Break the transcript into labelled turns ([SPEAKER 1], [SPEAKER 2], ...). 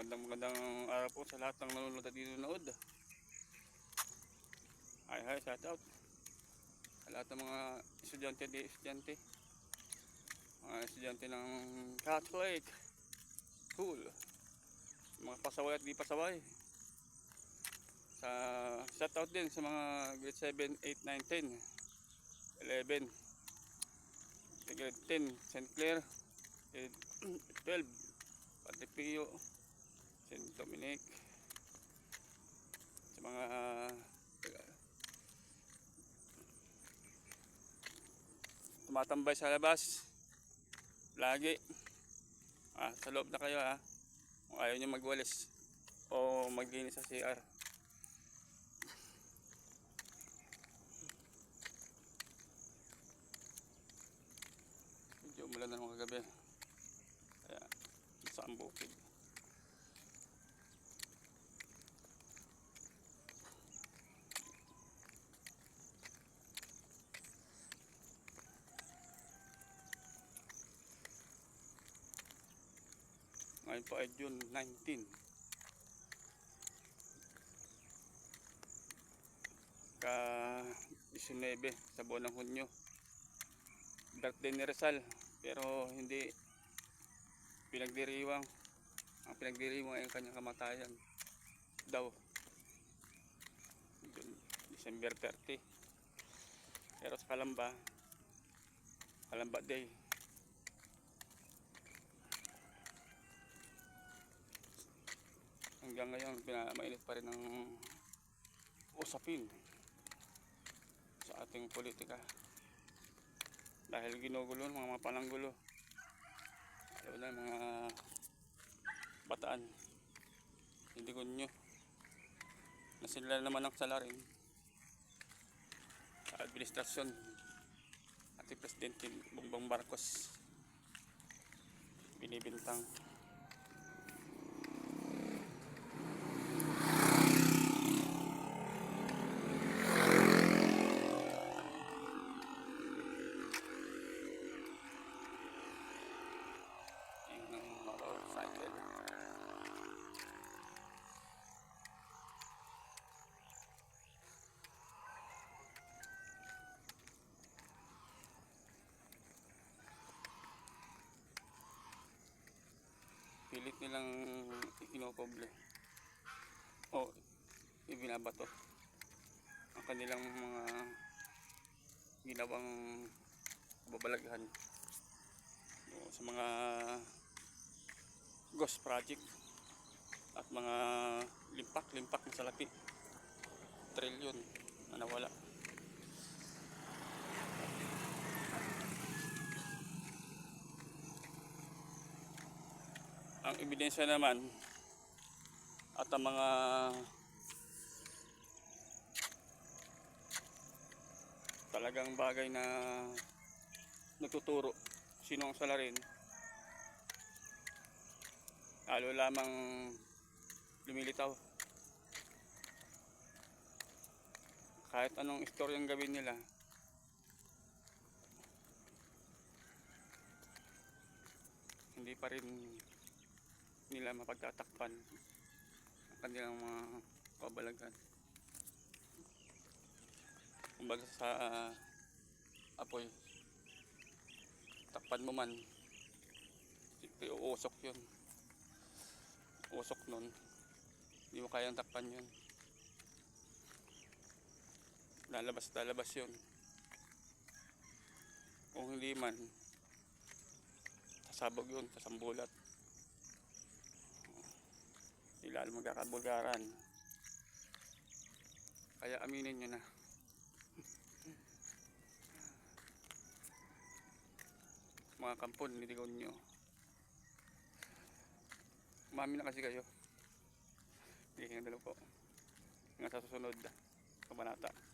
[SPEAKER 1] Magandang araw po sa lahat ng nanonood at nanonood. Hi, shout out sa lahat ng mga estudyante, mga estudyante ng Catholic School, mga pasaway at di pasaway. Shout out din sa mga grade 7, 8, 9, 10, 11, grade 10, St. Clair, grade 12, Padre Pio, St. Dominic, sa mga tumatambay sa labas lagi. Sa loob na kayo kung ayaw nyo magwalis o maglinis sa CR. Medyo umulan na mga gabi, kaya sa ang bukid. Ngayon po ay June 19, ka 19 sa buwan ng Hunyo. Birthday ni Rizal, pero hindi pinagdiriwang. Ang pinagdiriwang ay ang kanyang kamatayan daw, December 30. Pero sa Kalamba Day, hanggang ngayon mainit pa rin ang usapin sa ating politika dahil ginugulo ng mga pananggulo, lalo na mga bataan. Hindi ko nyo na sila naman ang salarin sa administrasyon at Presidente Bongbong Marcos binibintang. Motorcycle. Pilit nilang ikinokoble o ibinabato ang kanilang mga ginawang babalaghan sa mga ghost project at mga limpak na salapi, trilyon na nawala. Ang ebidensya naman at ang mga talagang bagay na nagtuturo sino ang salarin, lalo lamang lumilitaw. Kahit anong istoryang gawin nila, hindi pa rin nila mapagtatakpan ang kanilang mga kabalaghan. Kumbaga sa apoy, takpan mo man, uusok yun. Usok nun, hindi mo kayang takpan yun. Lalabas yun. Kung hindi man, sasabog yun, sasambulat. Hindi lalo magkakabulgaran. Kaya aminin nyo na. Mga kampon, niligaw nyo. Umamin na kasi kayo. Hindi nga dalaw po. Hanggang sa susunod kabanata.